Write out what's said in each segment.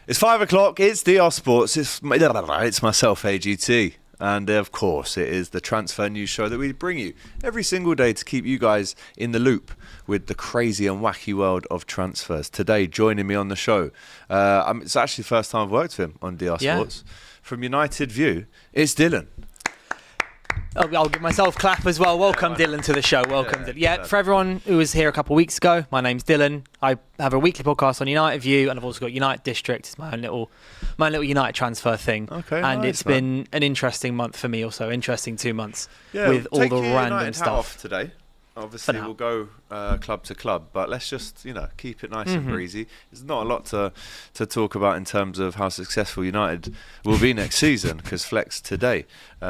It's 5 o'clock, it's DR Sports, it's myself, AGT. And of course, it is the transfer news show that we bring you every single day to keep you guys in the loop with the crazy and wacky world of transfers. Today, joining me on the show, it's actually the first time I've worked with him on DR Sports. From United View, it's Dylan. I'll give myself a clap as well. Welcome, Dylan, to the show. Welcome. Yeah, for everyone who was here a couple of weeks ago, my name's Dylan. I have a weekly podcast on United View, and I've also got United District. It's my own little United transfer thing. Okay, and nice, it's been an interesting month for me also. Interesting 2 months with with all the random United stuff. Off today. Obviously, we'll go club to club, but let's just keep it nice and breezy. There's not a lot to talk about in terms of how successful United will be next season, because Flex today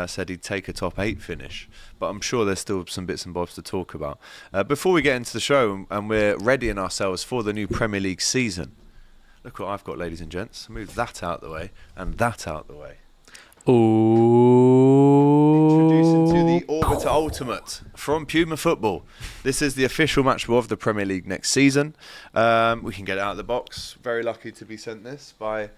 said he'd take a top 8 finish, but I'm sure there's still some bits and bobs to talk about. Before we get into the show and we're readying ourselves for the new Premier League season, look what I've got, ladies and gents. Move that out the way and that out the way. Ooh. Introducing to the Orbiter Ultimate from Puma Football. This is the official match ball of the Premier League next season. We can get it out of the box. Very lucky to be sent this by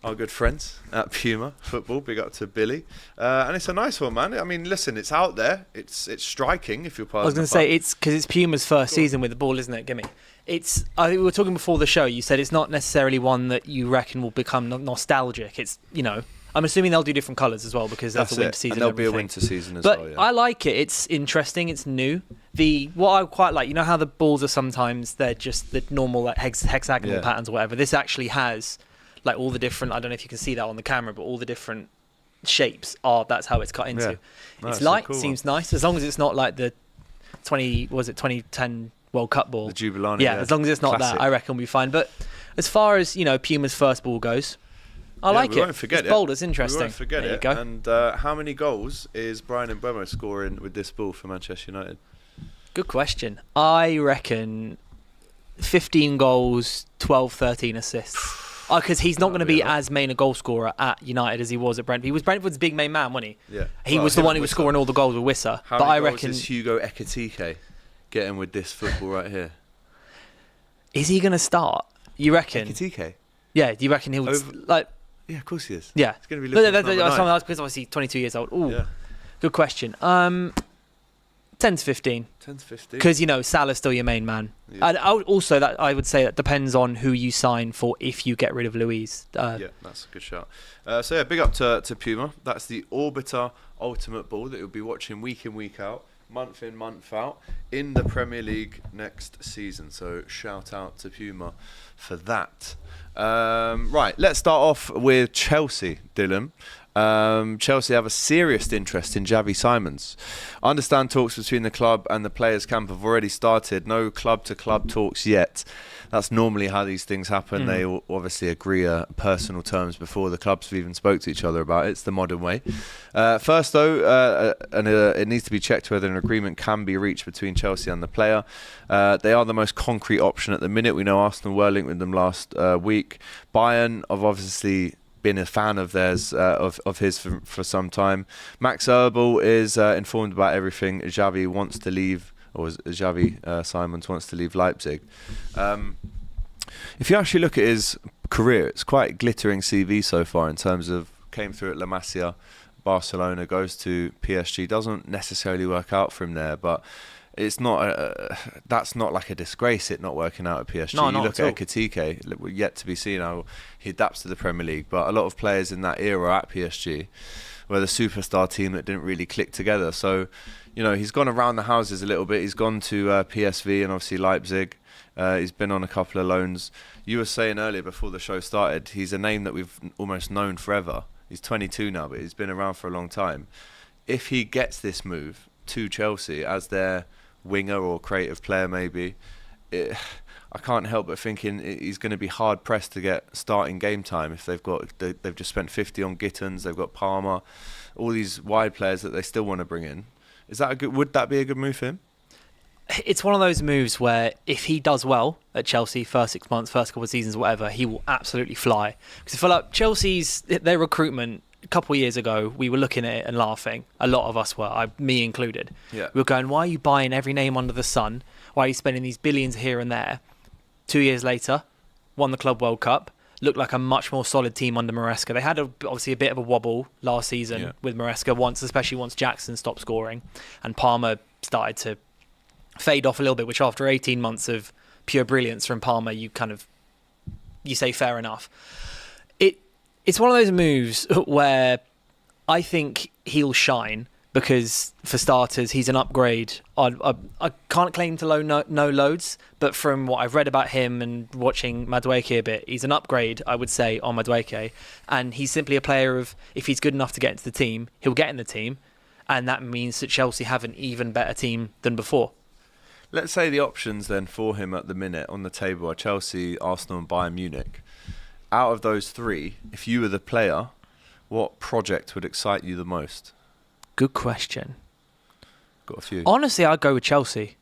our good friends at Puma Football. Big up to Billy. And it's a nice one, man. I mean, listen, it's out there. It's striking, if you're part of I was going to say, it's because it's Puma's first season with the ball, isn't it? Gimme. I think we were talking before the show. You said it's not necessarily one that you reckon will become nostalgic. It's, I'm assuming they'll do different colours as well, because that's a winter season. And there'll be a winter season as well. But I like it. It's interesting. It's new. What I quite like, how the balls are sometimes they're just the normal hexagonal patterns or whatever. This actually has like all the different. I don't know if you can see that on the camera, but all the different shapes are. That's how it's cut into. Yeah. No, it's light. Cool seems nice as long as it's not like the 2010 World Cup ball. The Jubilani. Yeah, as long as it's not Classic. that, I reckon we'll be fine. But as far as Puma's first ball goes, I like it. We won't forget it's bold. It's interesting. We won't forget there it. You go. And how many goals is Brian Mbeumo scoring with this ball for Manchester United? Good question. I reckon 15 goals, 12, 13 assists. Because he's not going to be as main a goal scorer at United as he was at Brentford. He was Brentford's big main man, wasn't he? Yeah. He was the one who was scoring all the goals with Wissa. How many goals is Hugo Ekitike getting with this football right here? Is he going to start? You reckon? Ekitike? Yeah. Do you reckon he'll Yeah, of course he is. Yeah. It's going to be Liverpool's number 9. Because obviously 22 years old. Ooh. Yeah. Good question. 10 to 15. 10 to 15. Because, Salah's still your main man. Yeah. And I would say that depends on who you sign for if you get rid of Luis. Yeah, that's a good shout. Big up to Puma. That's the Orbiter Ultimate Ball that you'll be watching week in, week out, month in, month out, in the Premier League next season. So shout out to Puma for that. Right, let's start off with Chelsea, Dylan. Chelsea have a serious interest in Xavi Simons. I understand talks between the club and the players' camp have already started. No club-to-club talks yet. That's normally how these things happen. They obviously agree personal terms before the clubs have even spoke to each other about it. It's the modern way. First, though, it needs to be checked whether an agreement can be reached between Chelsea and the player. They are the most concrete option at the minute. We know Arsenal were linked with them last week. Bayern have obviously been a fan of theirs, of his for some time. Max Erbel is informed about everything. Xavi wants to leave, or Xavi Simons wants to leave Leipzig. If you actually look at his career, it's quite a glittering CV so far in terms of came through at La Masia, Barcelona, goes to PSG. Doesn't necessarily work out from there, but it's not that's not like a disgrace, it not working out at PSG. No, you look at Ekitike, yet to be seen how he adapts to the Premier League, but a lot of players in that era at PSG were the superstar team that didn't really click together. So, he's gone around the houses a little bit. He's gone to PSV and obviously Leipzig. He's been on a couple of loans. You were saying earlier before the show started, he's a name that we've almost known forever. He's 22 now, but he's been around for a long time. If he gets this move to Chelsea as their winger or creative player, maybe, I can't help but thinking he's going to be hard pressed to get starting game time if they've just spent 50 on Gittins, they've got Palmer, all these wide players that they still want to bring in. Would that be a good move for him? It's one of those moves where if he does well at Chelsea, first 6 months, first couple of seasons, whatever, he will absolutely fly. Because I feel like their recruitment a couple of years ago, we were looking at it and laughing. A lot of us were, me included. Yeah. We were going, why are you buying every name under the sun? Why are you spending these billions here and there? 2 years later, won the Club World Cup, looked like a much more solid team under Maresca. They had obviously a bit of a wobble last season with Maresca, especially once Jackson stopped scoring and Palmer started to fade off a little bit, which after 18 months of pure brilliance from Palmer, you say fair enough. It's one of those moves where I think he'll shine because, for starters, he's an upgrade. I can't claim to know loads, but from what I've read about him and watching Madueke a bit, he's an upgrade, I would say, on Madueke. And he's simply a player of, if he's good enough to get into the team, he'll get in the team. And that means that Chelsea have an even better team than before. Let's say the options then for him at the minute on the table are Chelsea, Arsenal and Bayern Munich. Out of those three, if you were the player, what project would excite you the most? Good question. Got a few. Honestly, I'd go with Chelsea.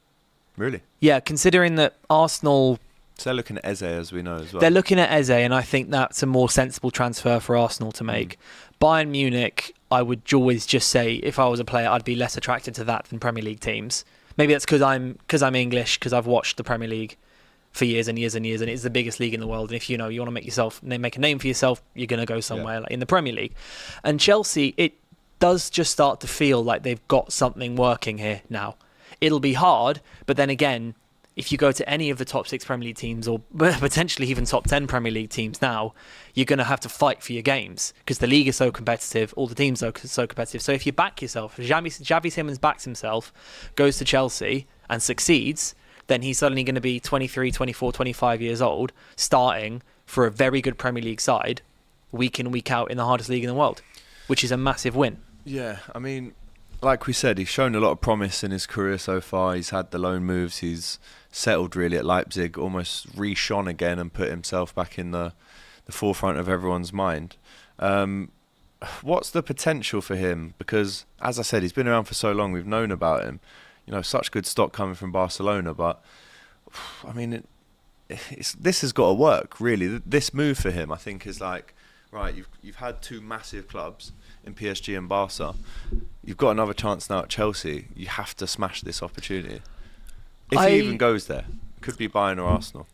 Really? Yeah, considering that Arsenal... So they're looking at Eze, as we know, as well. They're looking at Eze, and I think that's a more sensible transfer for Arsenal to make. Bayern Munich, I would always just say, if I was a player, I'd be less attracted to that than Premier League teams. Maybe that's because I'm English, because I've watched the Premier League for years and years and years, and it's the biggest league in the world. And if you want to make a name for yourself, you're going to go somewhere like in the Premier League. And Chelsea, it does just start to feel like they've got something working here now. It'll be hard, but then again, if you go to any of the top 6 Premier League teams or potentially even top 10 Premier League teams now, you're going to have to fight for your games because the league is so competitive, all the teams are so competitive. So if you back yourself, if Xavi Simons backs himself, goes to Chelsea and succeeds, then he's suddenly going to be 23, 24, 25 years old, starting for a very good Premier League side, week in, week out in the hardest league in the world, which is a massive win. Yeah, I mean, like we said, he's shown a lot of promise in his career so far. He's had the loan moves. He's settled really at Leipzig, almost re-shone again and put himself back in the forefront of everyone's mind. What's the potential for him? Because, as I said, he's been around for so long. We've known about him. Such good stock coming from Barcelona. But, I mean, this has got to work, really. This move for him, I think, is like, right, you've had 2 massive clubs in PSG and Barca. You've got another chance now at Chelsea. You have to smash this opportunity. If he even goes there, could be Bayern or Arsenal.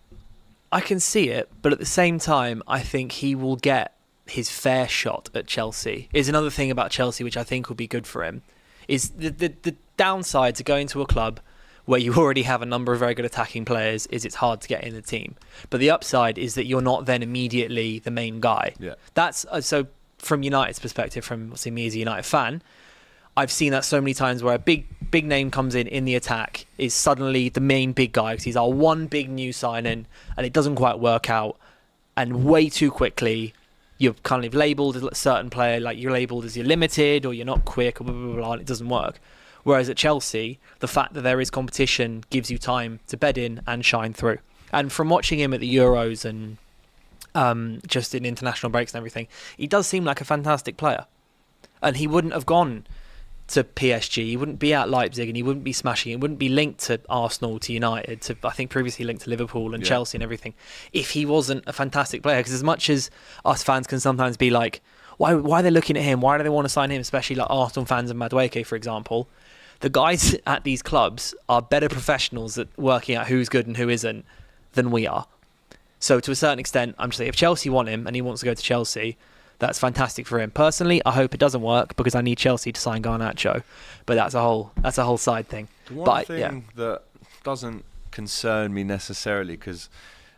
I can see it, but at the same time, I think he will get his fair shot at Chelsea. Is another thing about Chelsea which I think will be good for him. Is the downside to going to a club where you already have a number of very good attacking players is it's hard to get in the team. But the upside is that you're not then immediately the main guy. Yeah. That's so from United's perspective, from obviously me as a United fan, I've seen that so many times where a big name comes in the attack, is suddenly the main big guy because he's our one big new signing and it doesn't quite work out. And way too quickly, you're kind of labelled as a certain player, like you're labelled as you're limited or you're not quick or blah, blah, blah, and it doesn't work. Whereas at Chelsea, the fact that there is competition gives you time to bed in and shine through. And from watching him at the Euros and just in international breaks and everything, he does seem like a fantastic player. And he wouldn't have gone to PSG, he wouldn't be at Leipzig and he wouldn't be smashing, he wouldn't be linked to Arsenal, to United, to I think previously linked to Liverpool and Chelsea and everything, if he wasn't a fantastic player. Because as much as us fans can sometimes be like, why are they looking at him, why do they want to sign him, especially like Arsenal fans and Madueke, for example, the guys at these clubs are better professionals at working out who's good and who isn't than we are. So to a certain extent, I'm just saying, if Chelsea want him and he wants to go to Chelsea, that's fantastic for him. Personally, I hope it doesn't work because I need Chelsea to sign Garnacho, but that's a whole side thing. The one thing that doesn't concern me necessarily, because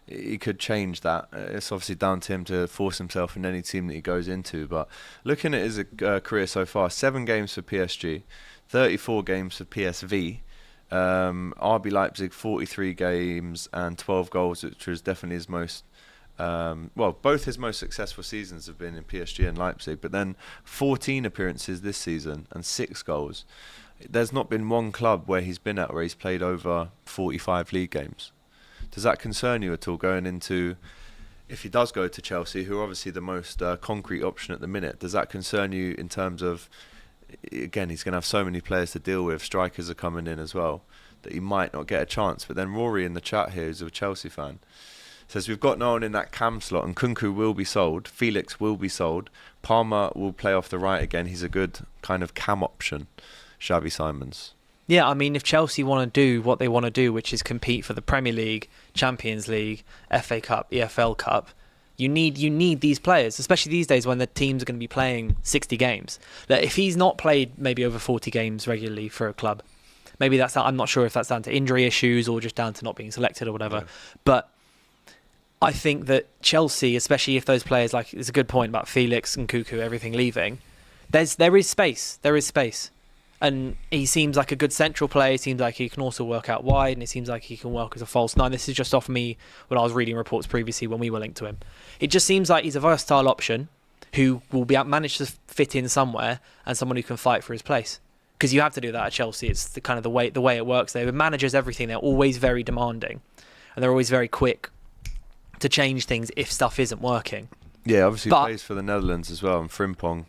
he could change that. It's obviously down to him to force himself in any team that he goes into. But looking at his career so far, 7 games for PSG, 34 games for PSV. RB Leipzig 43 games and 12 goals, which was definitely his most. Both his most successful seasons have been in PSG and Leipzig, but then 14 appearances this season and 6 goals. There's not been one club where he's been at where he's played over 45 league games. Does that concern you at all going into, if he does go to Chelsea, who are obviously the most concrete option at the minute, does that concern you in terms of, again, he's going to have so many players to deal with, strikers are coming in as well, that he might not get a chance? But then Rory in the chat here, who's a Chelsea fan, says we've got no one in that cam slot and Kunku will be sold, Felix will be sold, Palmer will play off the right again, he's a good kind of cam option, Xavi Simons. Yeah, I mean, if Chelsea want to do what they want to do, which is compete for the Premier League, Champions League, FA Cup, EFL Cup, You need these players, especially these days when the teams are going to be playing 60 games. Like, if he's not played maybe over 40 games regularly for a club, maybe I'm not sure if that's down to injury issues or just down to not being selected or whatever. Yeah. But I think that Chelsea, especially if those players, like, it's a good point about Felix and Cuckoo, everything leaving, there is space. There is space. And he seems like a good central player. He seems like he can also work out wide, and it seems like he can work as a false nine. This is just off me when I was reading reports previously when we were linked to him. It just seems like he's a versatile option who will manage to fit in somewhere, and someone who can fight for his place. Because you have to do that at Chelsea. It's the way it works there. The managers, everything, they're always very demanding, and they're always very quick to change things if stuff isn't working. Yeah, obviously he plays for the Netherlands as well, and Frimpong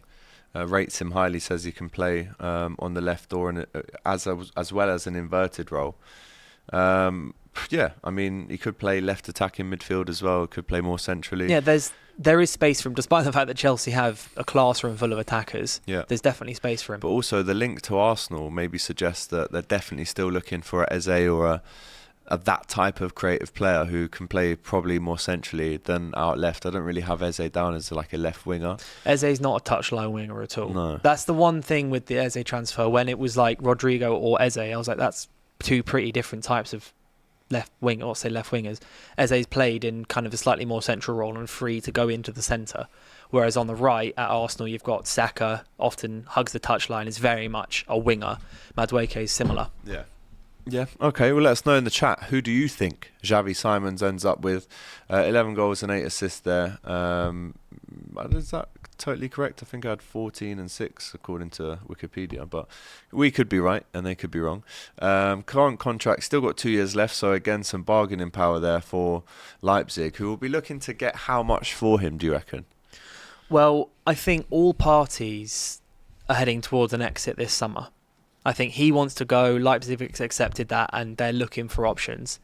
rates him highly, says he can play on the left or as well as an inverted role. Yeah, I mean, he could play left attacking midfield as well. Could play more centrally. Yeah, there is space for him, despite the fact that Chelsea have a classroom full of attackers. Yeah, there's definitely space for him. But also the link to Arsenal maybe suggests that they're definitely still looking for a Eze or that type of creative player who can play probably more centrally than out left. I don't really have Eze down as like a left winger. Eze's not a touchline winger at all. No. That's the one thing with the Eze transfer. When it was like Rodrigo or Eze, I was like, that's two pretty different types of left wingers. Eze's played in kind of a slightly more central role and free to go into the centre. Whereas on the right at Arsenal, you've got Saka, often hugs the touchline, is very much a winger. Madueke is similar. Yeah. Yeah, okay, well, let us know in the chat. Who do you think Xavi Simons ends up with? 11 goals and 8 assists there. Is that totally correct? I think I had 14 and 6 according to Wikipedia, but we could be right and they could be wrong. Current contract, still got 2 years left, so again, some bargaining power there for Leipzig, who will be looking to get how much for him, do you reckon? Well, I think all parties are heading towards an exit this summer. I think he wants to go. Leipzig have accepted that, and they're looking for options.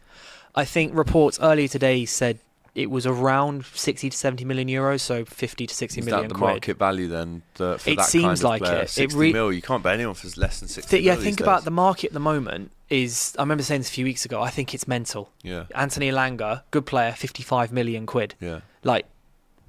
I think reports earlier today said it was around 60 to 70 million euros, so 50 to 60 million quid. Is that the market value then for it that seems kind of like player? it. 60 mil, you can't bet anyone for less than 60 mil. Yeah, think about the market at the moment. I remember saying this a few weeks ago, I think it's mental. Yeah. Anthony Elanga, good player, 55 million quid. Yeah.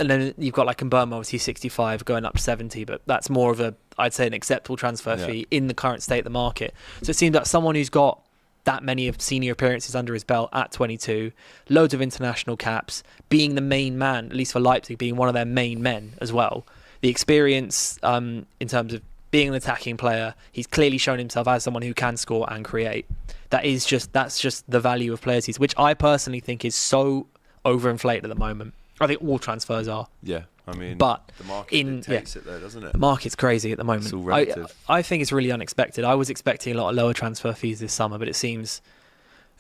And then you've got like Mbeumo, obviously 65, going up to 70, but that's more of I'd say an acceptable transfer fee in the current state of the market. So it seems that someone who's got that many of senior appearances under his belt at 22, loads of international caps, being the main man, at least for Leipzig, being one of their main men as well. The experience in terms of being an attacking player, he's clearly shown himself as someone who can score and create. That's just the value of players, which I personally think is so overinflated at the moment. I think all transfers are. Yeah, I mean, but the market dictates it though, doesn't it? The market's crazy at the moment. It's all relative. I think it's really unexpected. I was expecting a lot of lower transfer fees this summer, but it seems,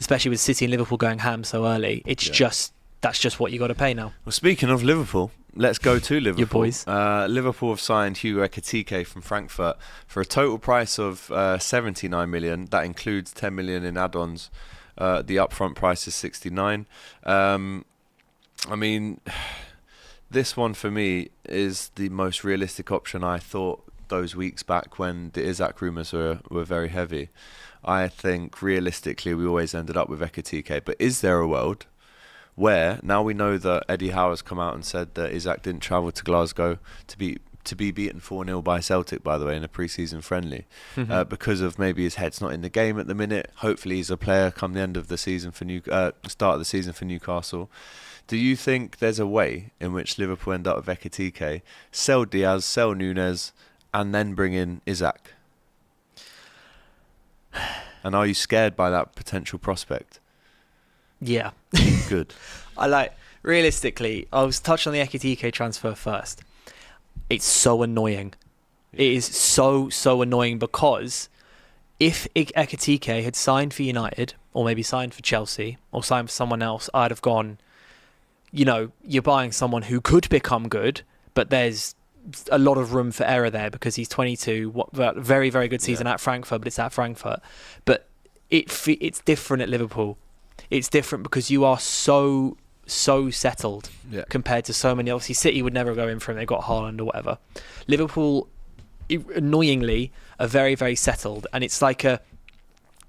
especially with City and Liverpool going ham so early, that's just what you got to pay now. Well, speaking of Liverpool, let's go to Liverpool. Your boys. Liverpool have signed Hugo Ekitike from Frankfurt for a total price of 79 million. That includes 10 million in add-ons. The upfront price is 69. I mean, this one for me is the most realistic option. I thought those weeks back when the Isak rumours were very heavy. I think realistically we always ended up with Ekitike. But is there a world where, now we know that Eddie Howe has come out and said that Isak didn't travel to Glasgow to be beaten 4-0 by Celtic, by the way, in a pre-season friendly, because of maybe his head's not in the game at the minute. Hopefully he's a player come the end of the season for start of the season for Newcastle. Do you think there's a way in which Liverpool end up with Ekitike, sell Diaz, sell Nunez, and then bring in Isak? And are you scared by that potential prospect? Yeah. Good. Realistically, I was touched on the Ekitike transfer first. It's so annoying. Yeah. It is so annoying because if Ekitike had signed for United, or maybe signed for Chelsea, or signed for someone else, I'd have gone, you're buying someone who could become good, but there's a lot of room for error there because he's 22. Very, very good season at Frankfurt, but it's at Frankfurt. But it's different at Liverpool. It's different because you are so settled compared to so many. Obviously, City would never go in for him. They've got Haaland or whatever. Liverpool, annoyingly, are very, very settled. And it's like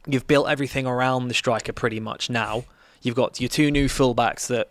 you've built everything around the striker pretty much now. You've got your two new fullbacks that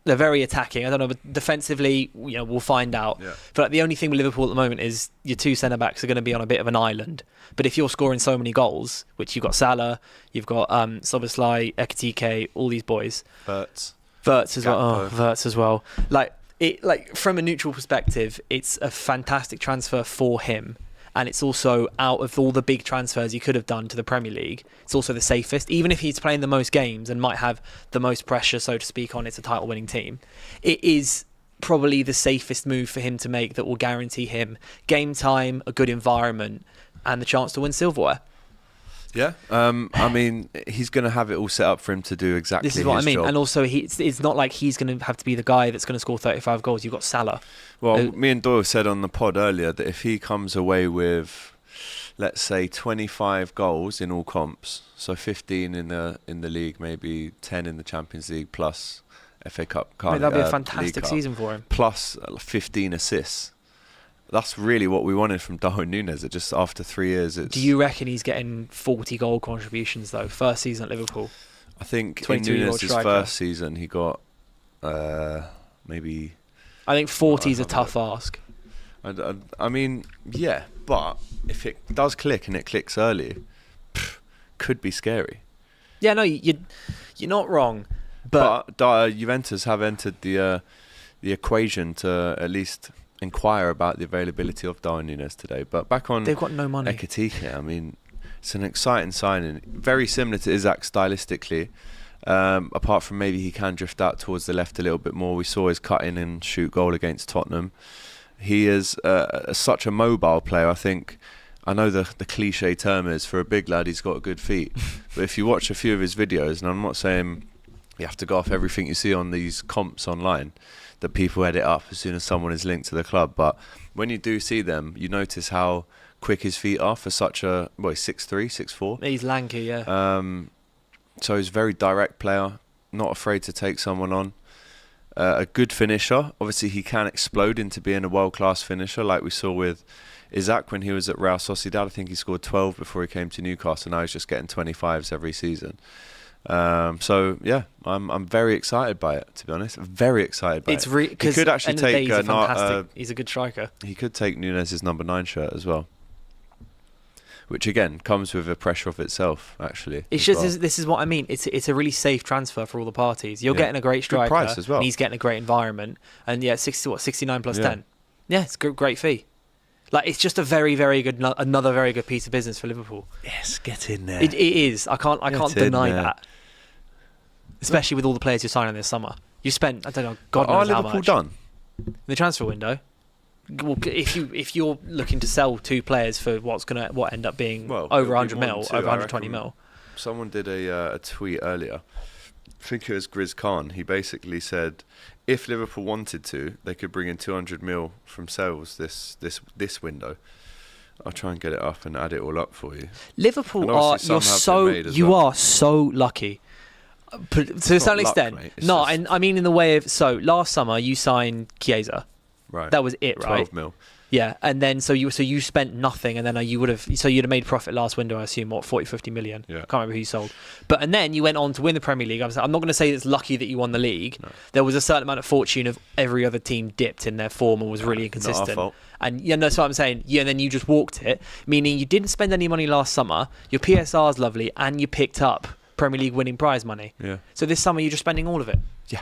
They're very attacking. I don't know, but defensively, we'll find out. Yeah. But the only thing with Liverpool at the moment is your two centre-backs are going to be on a bit of an island. But if you're scoring so many goals, which you've got Salah, you've got Szoboszlai, Ekitike, all these boys. Wirtz as well. Wirtz as well. Like from a neutral perspective, it's a fantastic transfer for him. And it's also, out of all the big transfers he could have done to the Premier League, it's also the safest. Even if he's playing the most games and might have the most pressure, so to speak, on it's a title-winning team, it is probably the safest move for him to make that will guarantee him game time, a good environment, and the chance to win silverware. Yeah, I mean, he's going to have it all set up for him to do exactly his job. This is what I mean. And also, it's not like he's going to have to be the guy that's going to score 35 goals. You've got Salah. Well, me and Doyle said on the pod earlier that if he comes away with, let's say, 25 goals in all comps, so 15 in the league, maybe 10 in the Champions League, plus FA Cup, that'd be a fantastic season for him. Plus 15 assists. That's really what we wanted from Darwin Núñez. Just after 3 years, do you reckon he's getting 40 goal contributions though? First season at Liverpool. I think in Núñez's first season he got maybe. I think 40 is a tough ask. I mean, yeah, but if it does click and it clicks early, could be scary. Yeah, no, you're not wrong, but Juventus have entered the equation to at least inquire about the availability of Darwin Núñez today. But back on, they've got no money. Ekitike, I mean, it's an exciting signing, very similar to Isak stylistically. Apart from maybe he can drift out towards the left a little bit more. We saw his cut in and shoot goal against Tottenham. He is such a mobile player. I know the cliche term is, for a big lad, he's got good feet. But if you watch a few of his videos, and I'm not saying you have to go off everything you see on these comps online that people edit up as soon as someone is linked to the club, but when you do see them, you notice how quick his feet are for such a, he's 6'3", 6'4". He's lanky, yeah. So he's a very direct player, not afraid to take someone on. A good finisher. Obviously, he can explode into being a world-class finisher, like we saw with Isak when he was at Real Sociedad. I think he scored 12 before he came to Newcastle. Now he's just getting 25s every season. So yeah, I'm very excited by it. To be honest, very excited by it. He could actually take. He's a good striker. He could take Núñez's number 9 shirt as well, which again comes with a pressure of itself. Actually, it's just this is what I mean. It's a really safe transfer for all the parties. You're getting a great striker, good price as well. And he's getting a great environment, and 69 plus 10. Yeah, it's a great fee. Like, it's just a very, very good, another very good piece of business for Liverpool. Yes, get in there. It is. I can't deny that. Especially with all the players you're signing this summer. You spent, I don't know, God knows how much. Are Liverpool done? In the transfer window? Well, if you're looking to sell 2 players for what end up being over 100 mil, over 120 mil. Someone did a tweet earlier. I think it was Grizz Khan. He basically said, if Liverpool wanted to, they could bring in 200 mil from sales this window. I'll try and get it up and add it all up for you. Liverpool are so lucky. To a certain extent. No, and I mean in the way of, so last summer you signed Chiesa. Right. That was it, right? 12 mil. Yeah, and then so you spent nothing, and then you'd have made profit last window, I assume, 40-50 million. Yeah. Can't remember who you sold. And then you went on to win the Premier League. I'm not going to say it's lucky that you won the league. No. There was a certain amount of fortune of every other team dipped in their form and was really inconsistent. Not our fault. And that's what I'm saying. Yeah, and then you just walked it, meaning you didn't spend any money last summer. Your PSR is lovely, and you picked up Premier League winning prize money. Yeah. So this summer you're just spending all of it. Yeah.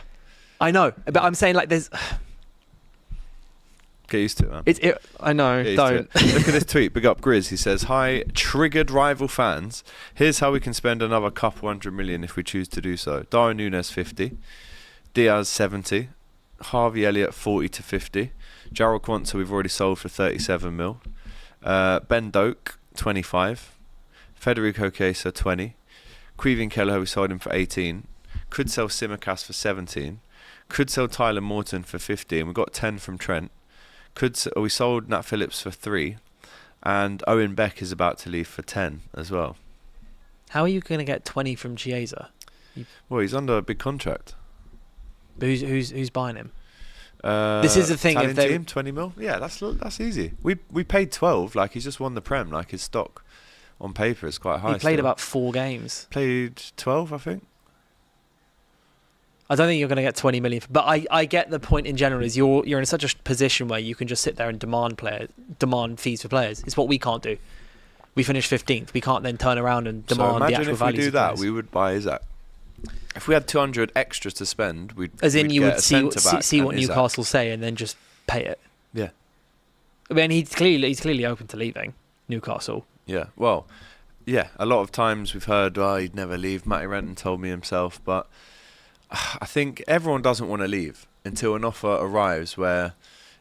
I know, but I'm saying, like, there's. Get used to it, man. I know. Don't. Look at this tweet. Big up Grizz. He says, "Hi, triggered rival fans. Here's how we can spend another couple 100 million if we choose to do so. Darwin Núñez 50, Diaz 70, Harvey Elliott 40 to 50, Jarrell Quansah we've already sold for 37 mil, Ben Doak 25, Federico Chiesa 20, Queven Kelleher we sold him for 18, could sell Simicast for 17, could sell Tyler Morton for 15. We got 10 from Trent." We sold Nat Phillips for 3, and Owen Beck is about to leave for 10 as well. How are you going to get 20 from Chiesa? Well, he's under a big contract. But who's buying him? This is the thing. If they team 20 mil, yeah, that's easy. We paid 12. Like, he's just won the Prem. Like, his stock on paper is quite high. He played about 4 games. Played 12, I think. I don't think you're going to get 20 million. But I get the point in general is you're in such a position where you can just sit there and demand fees for players. It's what we can't do. We finished 15th. We can't then turn around and demand the actual values. So imagine if we do that, players. we would buy Isak. If we had 200 extras to spend, we'd you would see what Isak. Newcastle say and then just pay it. Yeah. I mean, he's clearly open to leaving Newcastle. Yeah. Well, yeah. A lot of times we've heard, he'd never leave. Matty Renton told me himself, but I think everyone doesn't want to leave until an offer arrives where,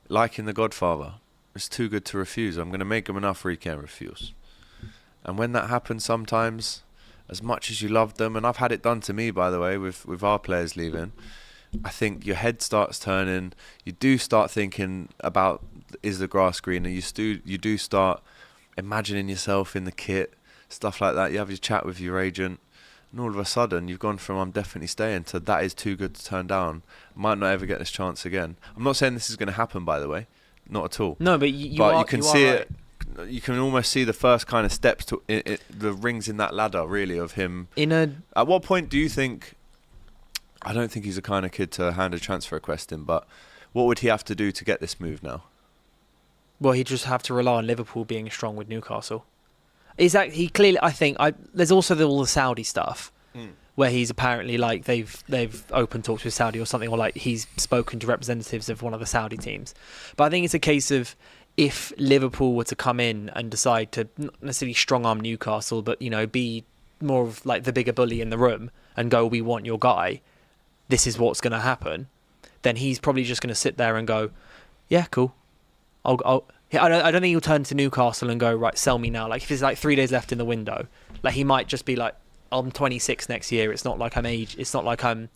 like in The Godfather, it's too good to refuse. I'm going to make him an offer he can't refuse. And when that happens sometimes, as much as you love them, and I've had it done to me, by the way, with our players leaving, I think your head starts turning. You do start thinking about, is the grass greener? You do start imagining yourself in the kit, stuff like that. You have your chat with your agent, and all of a sudden you've gone from I'm definitely staying to that is too good to turn down. Might not ever get this chance again. I'm not saying this is going to happen, by the way, not at all. No, but you can see right. it. You can almost see the first kind of steps to the rings in that ladder, really, of him. At what point do you think? I don't think he's the kind of kid to hand a transfer request in, but what would he have to do to get this move now? Well, he'd just have to rely on Liverpool being strong with Newcastle. He clearly, I think, there's also all the Saudi stuff where he's apparently like they've opened talks with Saudi or something, or like he's spoken to representatives of one of the Saudi teams. But I think it's a case of, if Liverpool were to come in and decide to not necessarily strong-arm Newcastle, but, be more of like the bigger bully in the room and go, we want your guy, this is what's going to happen, then he's probably just going to sit there and go, yeah, cool. I don't think he'll turn to Newcastle and go, right, sell me now. Like, if there's like 3 days left in the window, like he might just be like, I'm 26 next year. It's not like I'm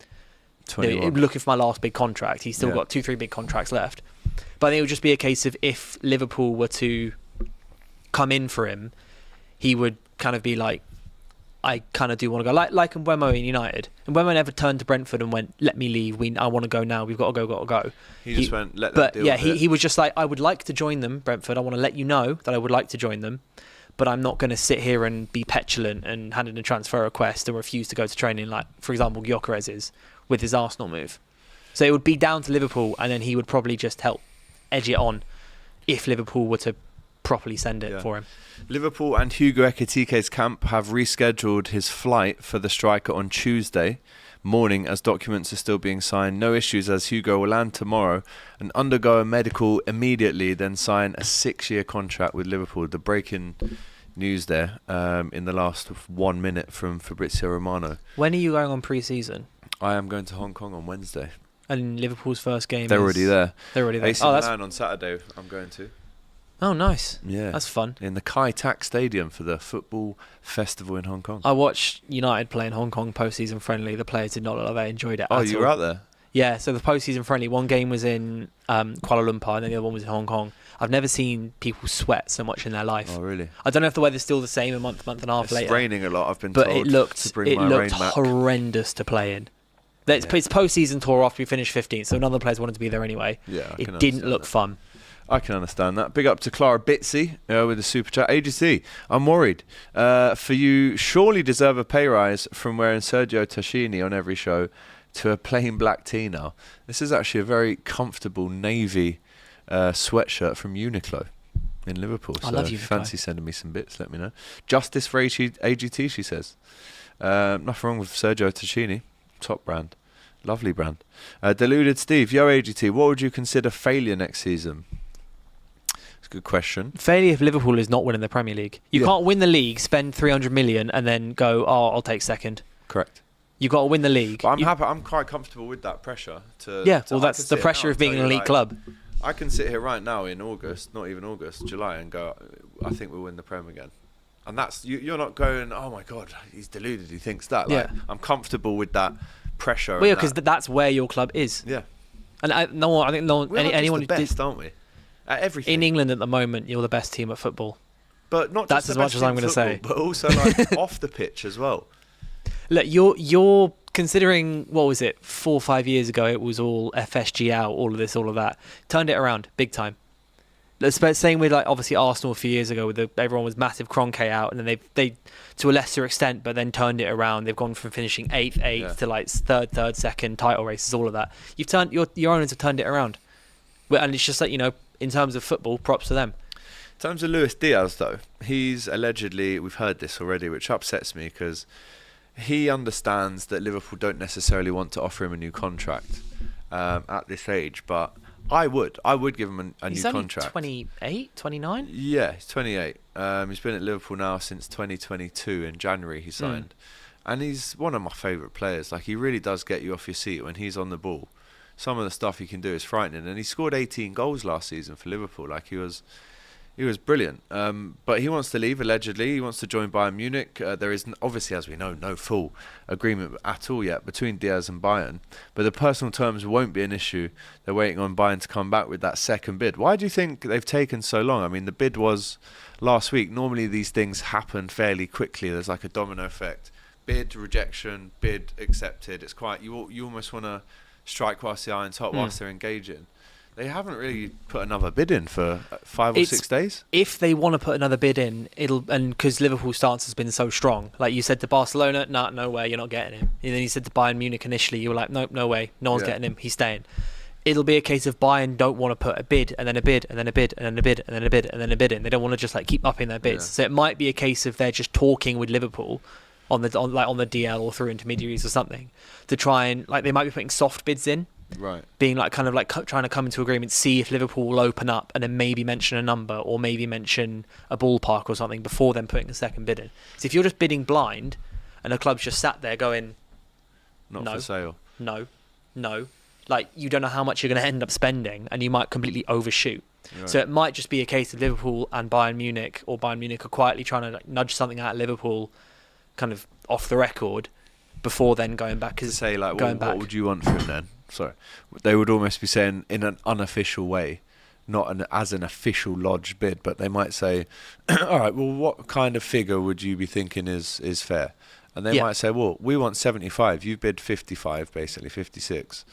21. Looking for my last big contract. He's still got 2-3 big contracts left. But I think it would just be a case of, if Liverpool were to come in for him, he would kind of be like, I kind of do want to go. Like Mbeumo in United. And Mbeumo never turned to Brentford and went, let me leave. I want to go now. We've got to go. He just went, let them deal with it. He was just like, I would like to join them, Brentford. I want to let you know that I would like to join them. But I'm not going to sit here and be petulant and hand in a transfer request and refuse to go to training, like, for example, Gyökeres is with his Arsenal move. So it would be down to Liverpool, and then he would probably just help edge it on if Liverpool were to properly send it for him. Liverpool and Hugo Ekitike's camp have rescheduled his flight for the striker on Tuesday morning, as documents are still being signed. No issues, as Hugo will land tomorrow and undergo a medical immediately, then sign a 6-year contract with Liverpool. The breaking news there in the last 1 minute from Fabrizio Romano. When are you going on pre-season? I am going to Hong Kong on Wednesday. And Liverpool's first game They're already there. AC that's Milan on Saturday I'm going to. Oh, nice. Yeah. That's fun. In the Kai Tak Stadium for the football festival in Hong Kong. I watched United play in Hong Kong post-season friendly. The players did not look like they enjoyed it. Oh, you were out there? Yeah, so the post-season friendly, one game was in Kuala Lumpur and then the other one was in Hong Kong. I've never seen people sweat so much in their life. Oh, really? I don't know if the weather's still the same a month and a half later. It's raining a lot, I've been told. But it looked horrendous to play in. It's post-season tour after we finished 15th, so none of the players wanted to be there anyway. Yeah, it didn't look fun. I can understand that. Big up to Clara Bitsy with the super chat. AGC, I'm worried for you. Surely deserve a pay rise from wearing Sergio Tacchini on every show to a plain black tee now. This is actually a very comfortable navy sweatshirt from Uniqlo in Liverpool. I love Uniqlo. If you fancy sending me some bits, let me know. Justice for AGT, she says. Nothing wrong with Sergio Tacchini. Top brand. Lovely brand. Deluded Steve, yo AGT, what would you consider failure next season? It's a good question. Failure if Liverpool is not winning the Premier League. You can't win the league, spend 300 million and then go, I'll take second. Correct. You've got to win the league. But I'm happy. I'm quite comfortable with that pressure. That's the pressure of being an elite club. I can sit here right now in August, not even August, July, and go, I think we'll win the Prem again. And that's you're not going, oh my God, he's deluded, he thinks that. Like, I'm comfortable with that pressure. Well, because that's where your club is. Yeah. And I think anyone the best, aren't we? At everything. In England at the moment, you're the best team at football. But not that's just as much as I'm going to say. But also like off the pitch as well. Look, you're considering, what was it, 4 or 5 years ago, it was all FSG out, all of this, all of that. Turned it around, big time. Same with like obviously Arsenal a few years ago, with everyone was massive Kroenke out, and then they to a lesser extent, but then turned it around. They've gone from finishing eighth to like third, second, title races, all of that. You've turned your owners have turned it around, and it's just like, you know, in terms of football, props to them. In terms of Luis Diaz, though, he's allegedly, we've heard this already, which upsets me because he understands that Liverpool don't necessarily want to offer him a new contract at this age, but I would give him a new contract. He's only 28, 29? Yeah, he's 28. He's been at Liverpool now since 2022. In January he signed. And he's one of my favourite players. Like, he really does get you off your seat when he's on the ball. Some of the stuff he can do is frightening. And he scored 18 goals last season for Liverpool. Like, he was brilliant. But he wants to leave, allegedly. He wants to join Bayern Munich. There is, obviously, as we know, no full agreement at all yet between Diaz and Bayern. But the personal terms won't be an issue. They're waiting on Bayern to come back with that second bid. Why do you think they've taken so long? I mean, the bid was last week. Normally these things happen fairly quickly. There's like a domino effect. Bid, rejection, bid, accepted. It's quite, you almost want to strike whilst the iron's hot whilst they're engaging. They haven't really put another bid in for 5 or 6 days. If they want to put another bid in, because Liverpool's stance has been so strong. Like you said to Barcelona, no way, you're not getting him. And then you said to Bayern Munich initially, you were like, nope, no way, no one's getting him, he's staying. It'll be a case of Bayern don't want to put a bid and then a bid and then a bid and then a bid and then a bid and then a bid in. They don't want to just like keep upping their bids. So it might be a case of they're just talking with Liverpool on the DL or through intermediaries or something to try and, like, they might be putting soft bids in. Right. Being like kind of like trying to come into agreement, see if Liverpool will open up, and then maybe mention a number or maybe mention a ballpark or something before then putting a second bid in. So if you're just bidding blind and the club's just sat there going, not no, for sale. No, like, you don't know how much you're going to end up spending, and you might completely overshoot. Right. So it might just be a case of Liverpool and Bayern Munich, or Bayern Munich are quietly trying to like nudge something out of Liverpool, kind of off the record, before then going back. To say like, what would you want from him then? Sorry, they would almost be saying in an unofficial way, not as an official lodged bid, but they might say, all right, well, what kind of figure would you be thinking is fair? And they might say, well, we want 75, you bid 55, basically 56,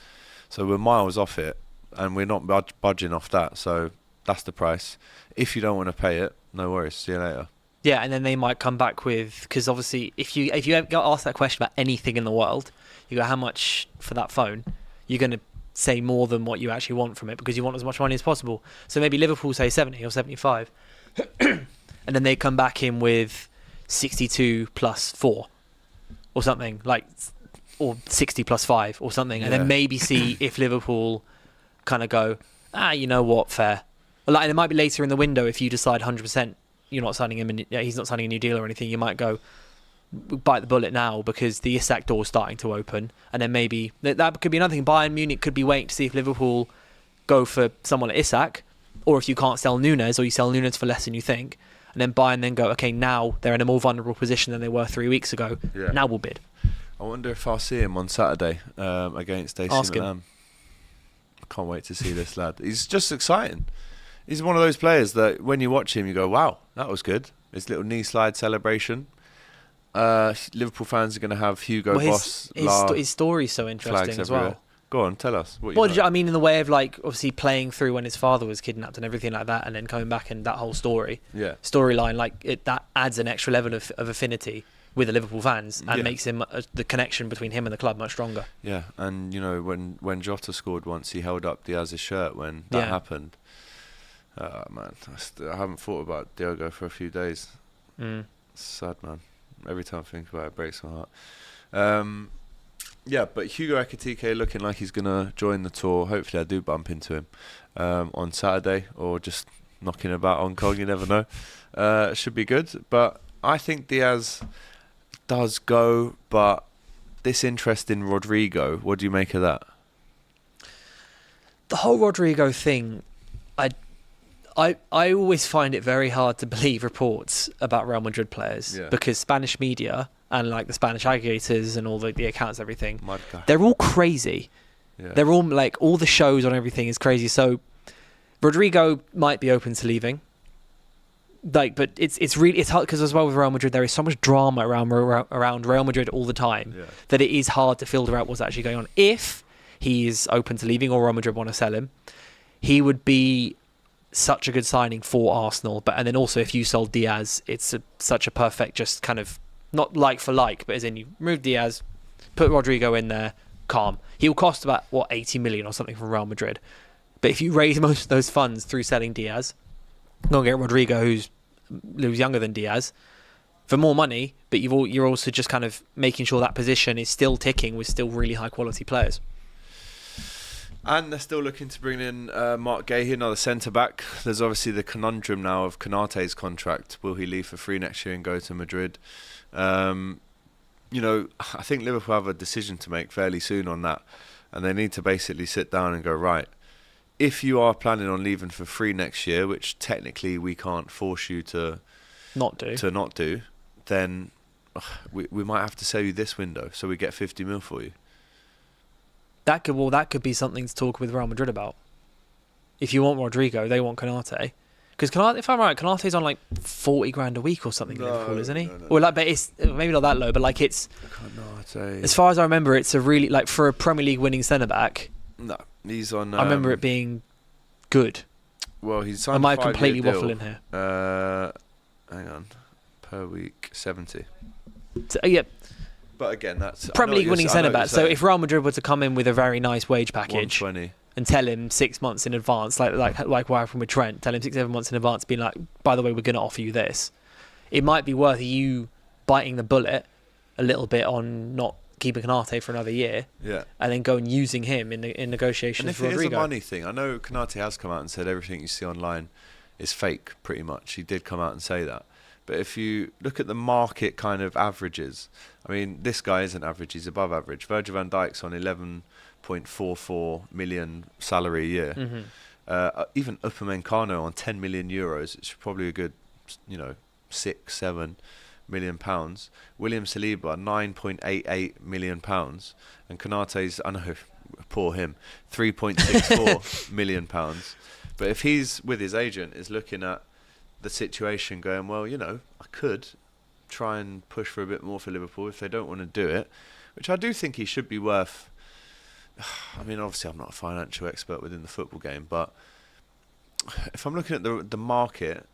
so we're miles off it and we're not budging off that, so that's the price. If you don't want to pay it, no worries, see you later. Yeah, and then they might come back with, because obviously if you get asked that question about anything in the world, you go, how much for that phone? You're going to say more than what you actually want from it because you want as much money as possible. So maybe Liverpool say 70 or 75 and then they come back in with 62 plus 4 or something, like, or 60 plus 5 or something, and then maybe see if Liverpool kind of go, you know what, fair. Like, it might be later in the window if you decide 100% you're not signing him, he's not signing a new deal or anything. You might go, bite the bullet now because the Isak door's starting to open, and then maybe that could be another thing. Bayern Munich could be waiting to see if Liverpool go for someone like Isak, or if you can't sell Nunes, or you sell Nunes for less than you think, and then Bayern then go, okay, now they're in a more vulnerable position than they were 3 weeks ago. Now we'll bid. I wonder if I'll see him on Saturday against AC Milan. I can't wait to see this lad. He's just exciting. He's one of those players that when you watch him you go, wow, that was good. His little knee slide celebration. Liverpool fans are going to have Hugo Boss. His story's so interesting as well. Go on, tell us. What did you, I mean, in the way of, like, obviously playing through when his father was kidnapped and everything like that, and then coming back and that whole storyline, like, that adds an extra level of affinity with the Liverpool fans and makes him the connection between him and the club much stronger. Yeah, and you know when Jota scored once, he held up Diaz's shirt when that happened. Man, I haven't thought about Diogo for a few days. It's sad, man. Every time I think about it, it breaks my heart. But Hugo Ekitike looking like he's going to join the tour. Hopefully I do bump into him on Saturday, or just knocking about Hong Kong, you never know. It should be good. But I think Diaz does go, but this interest in Rodrigo, what do you make of that? The whole Rodrigo thing, I always find it very hard to believe reports about Real Madrid players because Spanish media and like the Spanish aggregators and all the accounts, everything, they're all crazy. They're all like, all the shows on everything is crazy. So Rodrigo might be open to leaving. Like, but it's really hard because as well with Real Madrid there is so much drama around Real Madrid all the time that it is hard to filter out what's actually going on. If he is open to leaving or Real Madrid want to sell him, he would be such a good signing for Arsenal. And then also if you sold Diaz, it's such a perfect, just kind of not like for like, but as in you remove Diaz, put Rodrigo in there, calm. He'll cost about 80 million or something from Real Madrid. But if you raise most of those funds through selling Diaz, go and get Rodrigo, who's younger than Diaz, for more money, but you're also just kind of making sure that position is still ticking with still really high quality players. And they're still looking to bring in Mark Gahey, another centre-back. There's obviously the conundrum now of Konate's contract. Will he leave for free next year and go to Madrid? You know, I think Liverpool have a decision to make fairly soon on that. And they need to basically sit down and go, right, if you are planning on leaving for free next year, which technically we can't force you to not do, then we might have to sell you this window so we get 50 mil for you. That could be something to talk with Real Madrid about. If you want Rodrigo, they want Konate. Because if I'm right, Konate's on like 40 grand a week or something in Liverpool, isn't he? No. Or like, but it's maybe not that low, but like it's. Konate. As far as I remember, it's a really like for a Premier League winning centre back. No, he's on. I remember it being good. Well, he's signed. Am I completely waffling here? Hang on, per week 70. So, yeah. But again, that's Premier League winning centre back. So if Real Madrid were to come in with a very nice wage package 120. and tell him 6 months in advance, like what happened with Trent, tell him 6-7 months in advance, being like, by the way, we're going to offer you this. It might be worth you biting the bullet a little bit on not keeping Konate for another year, and then go and using him in negotiations. And if for Rodrigo. it is a money thing, I know Konate has come out and said everything you see online is fake, pretty much. He did come out and say that. But if you look at the market kind of averages, I mean, this guy isn't average, he's above average. Virgil van Dijk's on 11.44 million salary a year. Mm-hmm. Even Upamecano on 10 million euros, it's probably a good, 6-7 million pounds. William Saliba, 9.88 million pounds. And Konate's, I know, poor him, 3.64 million pounds. But if he's with his agent, is looking at the situation going, well, I could try and push for a bit more for Liverpool if they don't want to do it, which I do think he should be worth. I mean, obviously I'm not a financial expert within the football game, but if I'm looking at the market,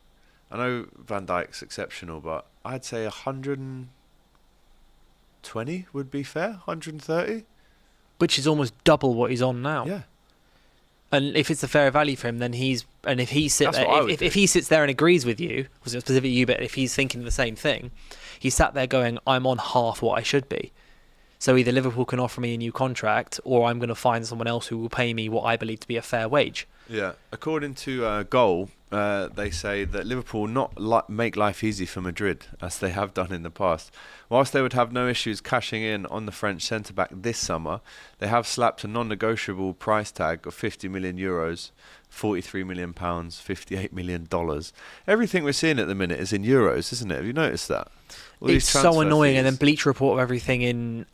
I know Van Dijk's exceptional, but I'd say 120 would be fair, 130. Which is almost double what he's on now. Yeah. And if it's a fair value for him, then if he sits there and agrees with you, was it specifically you, but if he's thinking the same thing, he sat there going, I'm on half what I should be. So either Liverpool can offer me a new contract, or I'm going to find someone else who will pay me what I believe to be a fair wage. Yeah. According to Goal, they say that Liverpool will not make life easy for Madrid, as they have done in the past. Whilst they would have no issues cashing in on the French centre-back this summer, they have slapped a non-negotiable price tag of 50 million euros, 43 million pounds, 58 million dollars. Everything we're seeing at the minute is in euros, isn't it? Have you noticed that? It's so annoying, and then Bleach report of everything in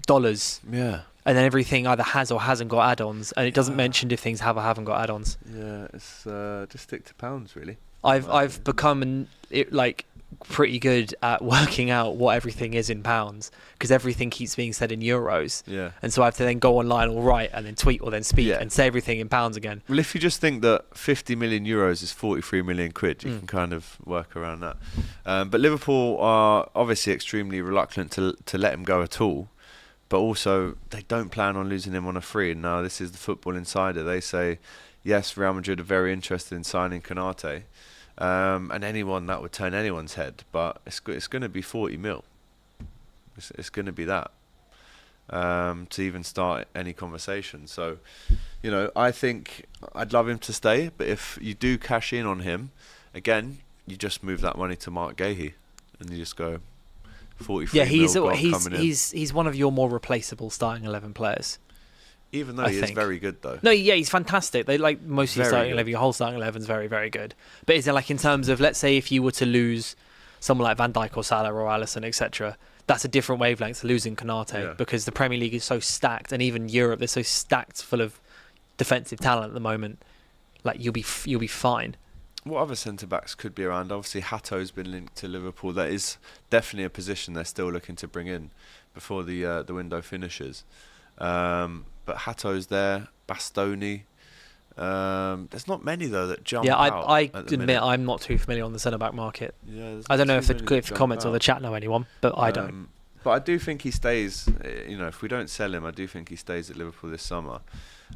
dollars. Yeah. And then everything either has or hasn't got add-ons, and it doesn't mention if things have or haven't got add-ons. Yeah, it's just stick to pounds, really. I've become pretty good at working out what everything is in pounds, because everything keeps being said in euros. Yeah. And so I have to then go online or write and then tweet or then speak and say everything in pounds again. Well, if you just think that 50 million euros is 43 million quid, you can kind of work around that. But Liverpool are obviously extremely reluctant to let him go at all. But also, they don't plan on losing him on a free. And now this is the Football Insider. They say, yes, Real Madrid are very interested in signing Konate. And that would turn anyone's head. But it's going to be 40 mil. It's going to be that. To even start any conversation. So, I think I'd love him to stay. But if you do cash in on him, again, you just move that money to Mark Gahey. And you just go... 43 he's one of your more replaceable starting 11 players. Even though he is very good, though. No, yeah, he's fantastic. They like most of your starting 11, your whole starting 11 is very, very good. But is it like in terms of, let's say, if you were to lose someone like Van Dijk or Salah or Alisson, etc., that's a different wavelength to losing Konate because the Premier League is so stacked, and even Europe, they're so stacked full of defensive talent at the moment. Like you'll be fine. What other centre-backs could be around? Obviously, Hato's been linked to Liverpool. That is definitely a position they're still looking to bring in before the window finishes. But Hato's there, Bastoni. There's not many though that jump Yeah, out. I at the admit minute. I'm not too familiar on the centre back market. Yeah, there's I don't not know too if many the that jump comments or out. the chat know anyone, but I don't. But I do think he stays. If we don't sell him, I do think he stays at Liverpool this summer.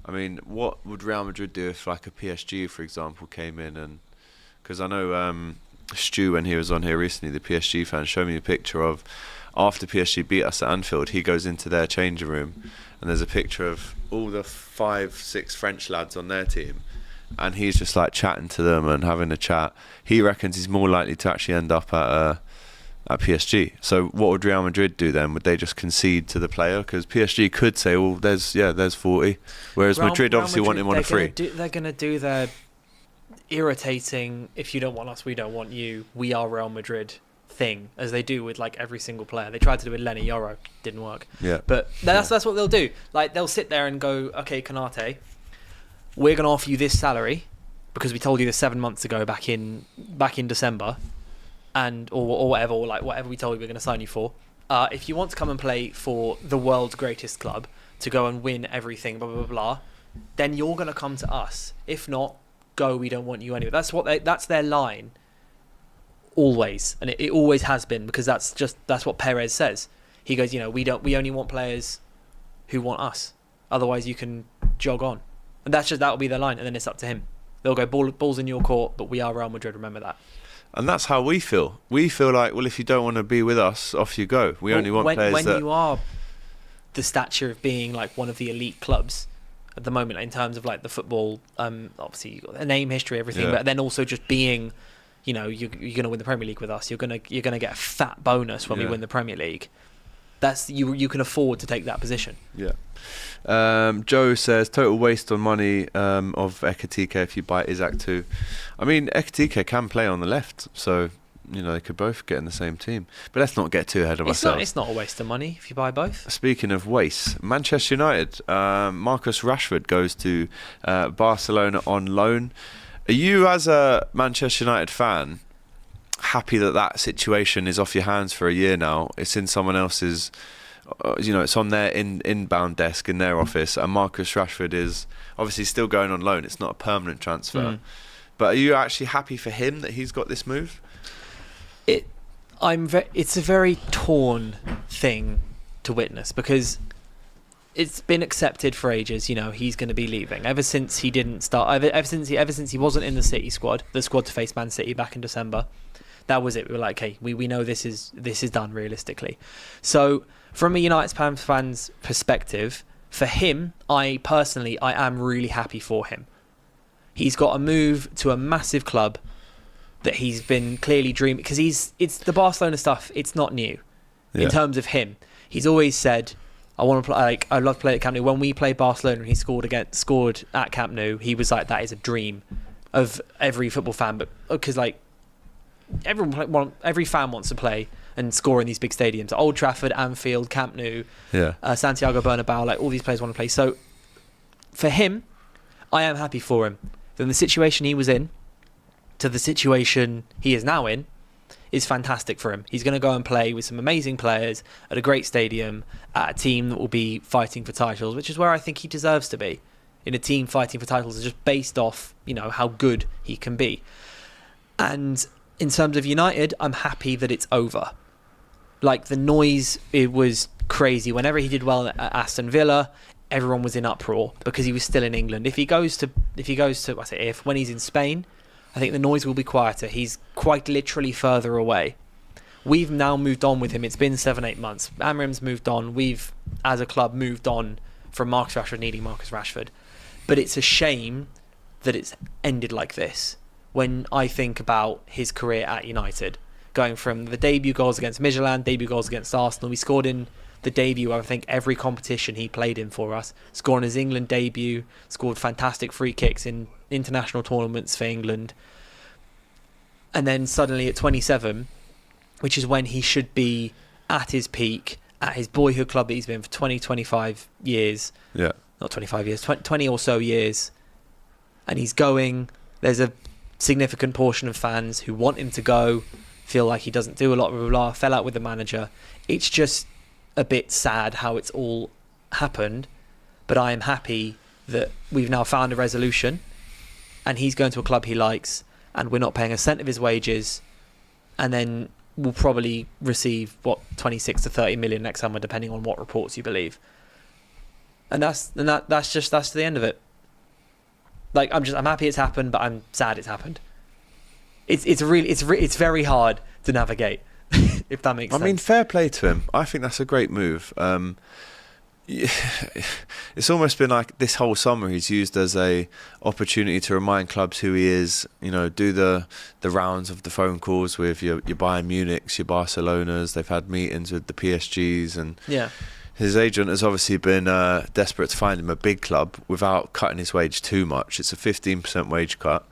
I mean, what would Real Madrid do if like a PSG, for example, came in and? Because I know Stu, when he was on here recently, the PSG fan, showed me a picture of after PSG beat us at Anfield. He goes into their changing room, and there's a picture of all the 5-6 French lads on their team, and he's just like chatting to them and having a chat. He reckons he's more likely to actually end up at PSG. So what would Real Madrid do then? Would they just concede to the player? Because PSG could say, well, there's 40, whereas Madrid obviously want him on a free. They're going to do their irritating, if you don't want us, we don't want you, we are Real Madrid thing, as they do with like every single player. They tried to do it with Lenny Yoro, didn't work. Yeah. But that's what they'll do. Like they'll sit there and go, okay, Konate, we're going to offer you this salary because we told you this 7 months ago back in December, and or whatever, or like whatever we told you we're going to sign you for. If you want to come and play for the world's greatest club to go and win everything, blah blah blah, blah, then you're going to come to us. If not, go. We don't want you anyway. That's their line. Always, and it always has been, because that's what Perez says. He goes, we only want players who want us. Otherwise, you can jog on, and that'll be their line, and then it's up to him. They'll go balls in your court, but we are Real Madrid. Remember that. And that's how we feel. We feel like, well, if you don't want to be with us, off you go. We only want players when you are the stature of being like one of the elite clubs at the moment in terms of like the football. Obviously, you've got a name, history, everything, but then also just being. You're going to win the Premier League with us. You're going to get a fat bonus when we win the Premier League. That's you can afford to take that position. Yeah. Joe says total waste on money of Ekitike if you buy Isak too. I mean, Ekitike can play on the left, so they could both get in the same team. But let's not get too ahead of ourselves. It's not a waste of money if you buy both. Speaking of waste, Manchester United, Marcus Rashford goes to Barcelona on loan. Are you, as a Manchester United fan, happy that situation is off your hands for a year now? It's in someone else's, it's on their inbound desk in their office, and Marcus Rashford is obviously still going on loan. It's not a permanent transfer. But are you actually happy for him that he's got this move? It's a very torn thing to witness, because it's been accepted for ages, he's going to be leaving. Ever since he didn't start, ever since he wasn't in the City squad, the squad to face Man City back in December, that was it. We were like, hey, we know this is done realistically. So from a United fan's perspective, for him, I am really happy for him. He's got a move to a massive club that he's been clearly dreaming, because it's the Barcelona stuff. It's not new in terms of him. He's always said, I want to play. Like, I love to play at Camp Nou. When we played Barcelona and he scored at Camp Nou, he was like, that is a dream of every football fan. But because like every fan wants to play and score in these big stadiums, Old Trafford, Anfield, Camp Nou, Santiago Bernabeu. Like all these players want to play. So for him, I am happy for him. Then the situation he was in to the situation he is now in is fantastic for him. He's going to go and play with some amazing players at a great stadium, at a team that will be fighting for titles, which is where I think he deserves to be. In a team fighting for titles, just based off, how good he can be. And in terms of United, I'm happy that it's over. Like the noise, it was crazy. Whenever he did well at Aston Villa, everyone was in uproar because he was still in England. When he's in Spain, I think the noise will be quieter. He's quite literally further away. We've now moved on with him. It's been 7-8 months. Amrim's moved on. We've, as a club, moved on from Marcus Rashford needing Marcus Rashford. But it's a shame that it's ended like this. When I think about his career at United, going from the debut goals against Midtjylland, debut goals against Arsenal, we scored in the debut, I think, every competition he played in for us. Scoring his England debut, scored fantastic free kicks in international tournaments for England. And then suddenly at 27, which is when he should be at his peak, at his boyhood club that he's been for 20, 25 years. Yeah. Not 25 years, 20 or so years. And he's going. There's a significant portion of fans who want him to go, feel like he doesn't do a lot, blah, blah, blah, fell out with the manager. It's just a bit sad how it's all happened. But I am happy that we've now found a resolution. and he's going to a club he likes, and we're not paying a cent of his wages, and then we'll probably receive 26 to 30 million next summer, depending on what reports you believe. And that's the end of it. Like, I'm happy it's happened, but I'm sad it's happened. It's very hard to navigate, if that makes sense. I mean, fair play to him. I think that's a great move. It's almost been like this whole summer he's used as a opportunity to remind clubs who he is. You know, do the rounds of the phone calls with your Bayern Munichs, your Barcelonas. They've had meetings with the PSGs, and his agent has obviously been desperate to find him a big club without cutting his wage too much. It's a 15% wage cut.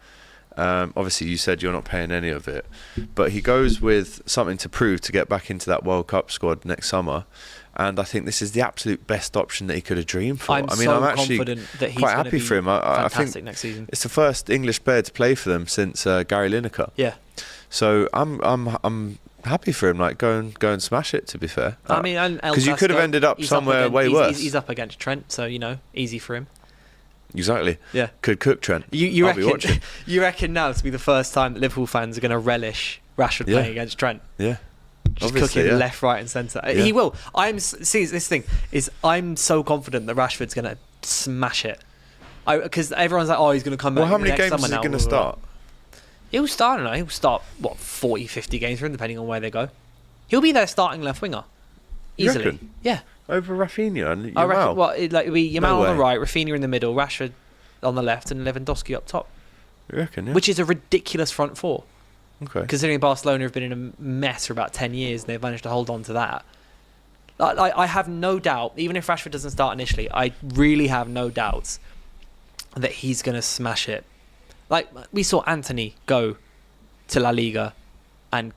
Obviously, you said you're not paying any of it, but he goes with something to prove to get back into that World Cup squad next summer. And I think this is the absolute best option that he could have dreamed for. I'm actually confident that he's quite happy for him. I think next season. It's the first English player to play for them since Gary Lineker. Yeah. So I'm happy for him. Like, go and smash it. To be fair, I mean, because you could have ended up somewhere way worse. He's up against Trent, so easy for him. Exactly. Yeah. Could cook Trent. You I'll be watching. You reckon now to be the first time that Liverpool fans are going to relish Rashford playing against Trent? Yeah. Just cooking left, right, and centre. Yeah. He will. This thing is, I'm so confident that Rashford's going to smash it. Because everyone's like, oh, he's going to come back. Well, how many next games summer is he now. going to start? He'll start. I don't know. He'll start 40, 50 games for him, depending on where they go. He'll be their starting left winger easily. You reckon? Yeah. Over Rafinha and Yamal? I reckon. It'll be Yamal No on the way. right, Rafinha in the middle, Rashford on the left, and Lewandowski up top. You reckon? Yeah. Which is a ridiculous front four. Okay. Considering Barcelona have been in a mess for about 10 years, and they've managed to hold on to that. I have no doubt, even if Rashford doesn't start initially, I really have no doubts that he's going to smash it. Like, we saw Anthony go to La Liga and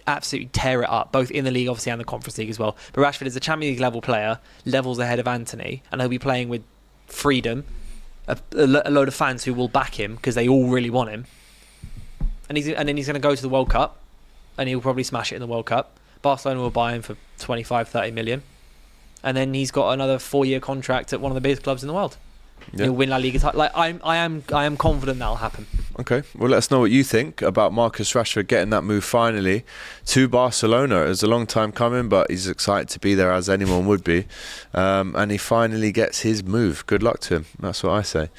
absolutely tear it up, both in the league, obviously, and the Conference League as well. But Rashford is a Champions League level player, levels ahead of Anthony, and he'll be playing with freedom, a load of fans who will back him because they all really want him. And then he's going to go to the World Cup, and he'll probably smash it in the World Cup. Barcelona will buy him for 25, 30 million. And then he's got another 4-year contract at one of the biggest clubs in the world. Yeah. He'll win La Liga title. Like, I am confident that'll happen. Okay, well, let us know what you think about Marcus Rashford getting that move finally to Barcelona. It was a long time coming, but he's excited to be there, as anyone would be. And he finally gets his move. Good luck to him. That's what I say.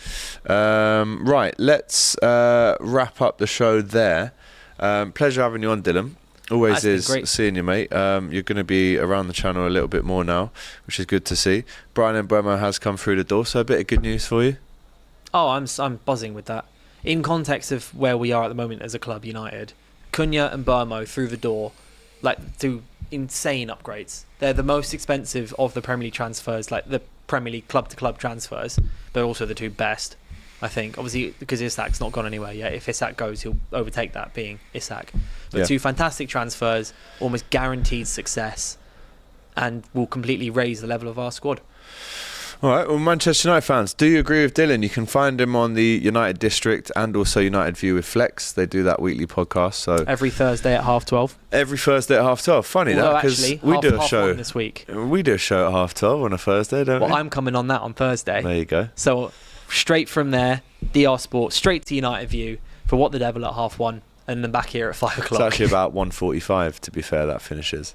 Right, let's wrap up the show there. Pleasure having you on, Dylan. Always is seeing you, mate. You're going to be around the channel a little bit more now, which is good to see. Brian Mbeumo has come through the door, so a bit of good news for you. Oh, I'm buzzing with that. In context of where we are at the moment as a club, United, Cunha and Mbeumo through the door, like, do insane upgrades. They're the most expensive of the Premier League transfers, like the Premier League club-to-club transfers, but also the two best, I think. Obviously, because Isak's not gone anywhere yet. If Isak goes, he'll overtake that, being Isak. But two fantastic transfers, almost guaranteed success, and will completely raise the level of our squad. All right, well, Manchester United fans, do you agree with Dylan? You can find him on the United District and also United View with Flex. They do that weekly podcast. So every Thursday at 12:30. Every Thursday at 12:30. Funny that, because we do a show this week. We do a show at 12:30 on a Thursday, don't we? Well, I'm coming on that on Thursday. There you go. So straight from there, DR Sport, straight to United View for What the Devil at 1:30, and then back here at 5 o'clock. It's actually about 1:45, to be fair, that finishes.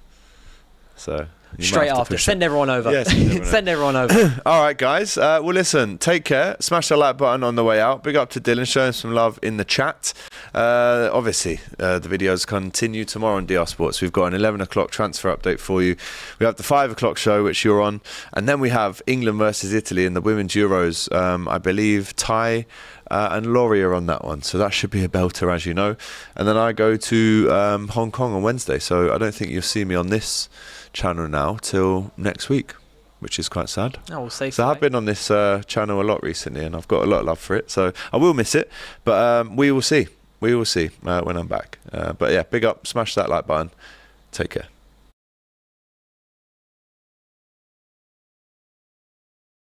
So straight after. Send everyone over. Yeah, send everyone over. All right, guys. Well, listen, take care. Smash the like button on the way out. Big up to Dylan, showing some love in the chat. Obviously, the videos continue tomorrow on DR Sports. We've got an 11 o'clock transfer update for you. We have the 5 o'clock show, which you're on. And then we have England versus Italy in the Women's Euros. I believe Ty and Laurie are on that one. So that should be a belter, as you know. And then I go to Hong Kong on Wednesday. So I don't think you'll see me on this channel now till next week, which is quite sad. Oh, we'll say so I've been on this channel a lot recently, and I've got a lot of love for it, so I will miss it, but we will see when I'm back. But yeah, big up, smash that like button, take care.